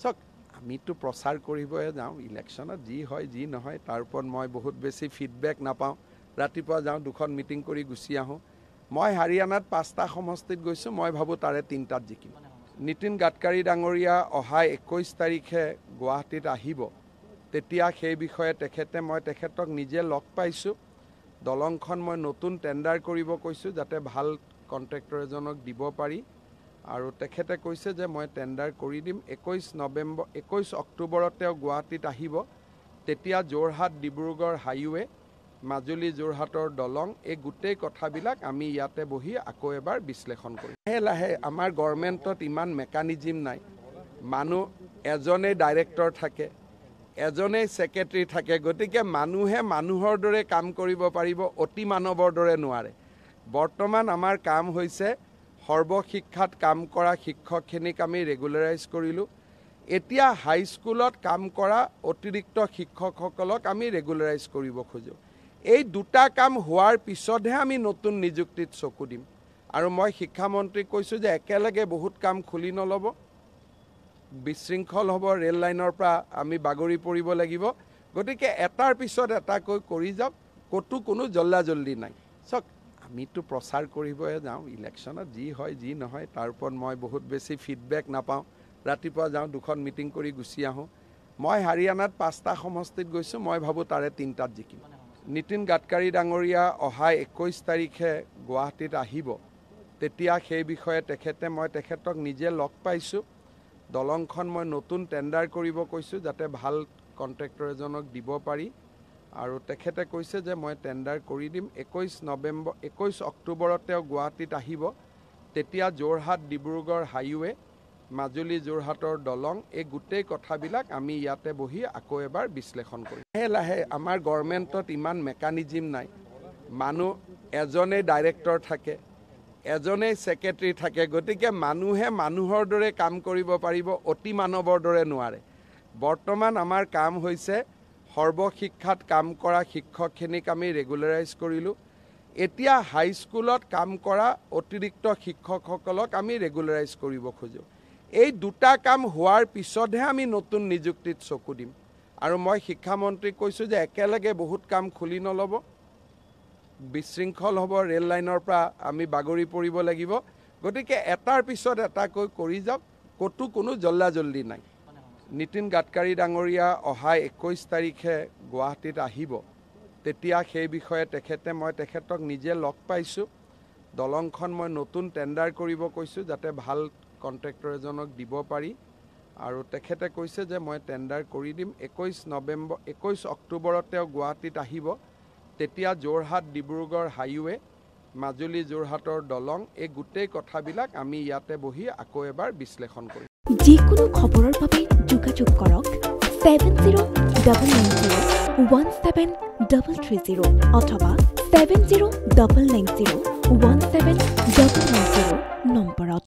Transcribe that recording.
চাওক আমিতো প্ৰচাৰ কৰিবহে যাওঁ ইলেকশ্যনত যি হয় যি নহয় তাৰ ওপৰত মই বহুত বেছি ফিডবেক নাপাওঁ ৰাতিপুৱা যাওঁ দুখন মিটিং কৰি গুচি আহোঁ মই হাৰিয়ানাত 5টা সমষ্টিত গৈছোঁ মই ভাবোঁ তাৰে 3টাত জিকিম নীতিন গাডকাৰী ডাঙৰীয়া অহা 21 তাৰিখে গুৱাহাটীত আহিব তেতিয়া সেই বিষয়ে মই তেখেতক নিজে লগ পাইছোঁ দলংখন মই নতুন টেণ্ডাৰ কৰিব কৈছোঁ যাতে ভাল কন্ট্ৰেক্টৰ এজনক দিব পাৰি আৰু তেখেতে কৈছে যে মই টেণ্ডাৰ কৰি দিম 21 অক্টোবৰত তেওঁ গুৱাহাটীত আহিব তেতিয়া যোৰহাট ডিব্ৰুগড় হাইৱে মাজুলী যোৰহাটৰ দলং এই গোটেই কথাবিলাক আমি ইয়াতে বহি আকৌ এবাৰ বিশ্লেষণ কৰিম লাহে লাহে আমাৰ গভৰ্ণমেণ্টত ইমান মেকানিজম নাই মানুহ এজনেই ডাইৰেক্টৰ থাকে এজনেই সেক্ৰেটাৰী থাকে গতিকে মানুহে মানুহৰ দৰে কাম কৰিব পাৰিব অতি মানৱৰ দৰে নোৱাৰে বৰ্তমান আমাৰ কাম হৈছে সৰ্বশিক্ষাত কাম কৰা শিক্ষকখিনিক আমি ৰেগুলাৰাইজ কৰিলোঁ এতিয়া হাইস্কুলত কাম কৰা অতিৰিক্ত শিক্ষকসকলক আমি ৰেগুলাৰাইজ কৰিব খোজোঁ এই দুটা কাম হোৱাৰ পিছতহে আমি নতুন নিযুক্তিত চকু দিম আৰু মই শিক্ষামন্ত্ৰীক কৈছোঁ যে একেলগে বহুত কাম খুলি নল'ব বিশৃংখল হ'ব ৰেল লাইনৰ পৰা আমি বাগৰি পৰিব লাগিব গতিকে এটাৰ পিছত এটাকৈ কৰি যাওক ক'তো কোনো জল্দি নাই চাওক আমিতো প্ৰচাৰ কৰিবহে যাওঁ ইলেকশ্যনত যি হয় যি নহয় তাৰ ওপৰত মই বহুত বেছি ফিডবেক নাপাওঁ ৰাতিপুৱা যাওঁ দুখন মিটিং কৰি গুচি আহোঁ মই হাৰিয়ানাত 5টা সমষ্টিত গৈছোঁ মই ভাবোঁ তাৰে 3টাত জিকিম নীতিন গাডকাৰী ডাঙৰীয়া অহা 21 তাৰিখে গুৱাহাটীত আহিব তেতিয়া সেই বিষয়ে মই তেখেতক নিজে লগ পাইছোঁ দলংখন মই নতুন টেণ্ডাৰ কৰিব কৈছোঁ যাতে ভাল কন্ট্ৰেক্টৰ এজনক দিব পাৰি আৰু তেখেতে কৈছে যে মই টেণ্ডাৰ কৰি দিম 21 অক্টোবৰত তেওঁ গুৱাহাটীত আহিব তেতিয়া যোৰহাট ডিব্ৰুগড় হাইৱে মাজুলী যোৰহাটৰ দলং এই গোটেই কথাবিলাক আমি ইয়াতে বহি আকৌ এবাৰ বিশ্লেষণ কৰিম লাহে লাহে আমাৰ গভৰ্ণমেণ্টত ইমান মেকানিজম নাই মানুহ এজনেই ডাইৰেক্টৰ থাকে এজনেই সেক্ৰেটাৰী থাকে গতিকে মানুহে মানুহৰ দৰে কাম কৰিব পাৰিব অতি মানৱৰ দৰে নোৱাৰে বৰ্তমান আমাৰ কাম হৈছে সৰ্বশিক্ষাত কাম কৰা শিক্ষকখিনিক আমি ৰেগুলাৰাইজ কৰিলোঁ এতিয়া হাইস্কুলত কাম কৰা অতিৰিক্ত শিক্ষকসকলক আমি ৰেগুলাৰাইজ কৰিব খোজোঁ এই দুটা কাম হোৱাৰ পিছতহে আমি নতুন নিযুক্তিত চকু দিম আৰু মই শিক্ষামন্ত্ৰীক কৈছোঁ যে একেলগে বহুত কাম খুলি নল'ব বিশৃংখল হ'ব ৰেল লাইনৰ পৰা আমি বাগৰি পৰিব লাগিব গতিকে এটাৰ পিছত এটাকৈ কৰি যাওক ক'তো কোনো জল্দি নাই নীতিন গাডকাৰী ডাঙৰীয়া অহা 21 তাৰিখে গুৱাহাটীত আহিব তেতিয়া সেই বিষয়ে মই তেখেতক নিজে লগ পাইছোঁ দলংখন মই নতুন টেণ্ডাৰ কৰিব কৈছোঁ যাতে ভাল কন্ট্ৰেক্টৰ এজনক দিব পাৰি আৰু তেখেতে কৈছে যে মই টেণ্ডাৰ কৰি দিম 21 অক্টোবৰত তেওঁ গুৱাহাটীত আহিব তেতিয়া যোৰহাট ডিব্ৰুগড় হাইৱে মাজুলী যোৰহাটৰ দলং এই গোটেই কথাবিলাক আমি ইয়াতে বহি আকৌ এবাৰ বিশ্লেষণ কৰিম যিকোনো খবৰৰ বাবে যোগাযোগ কৰক 7090173330 অথবা 7099017990 নম্বৰত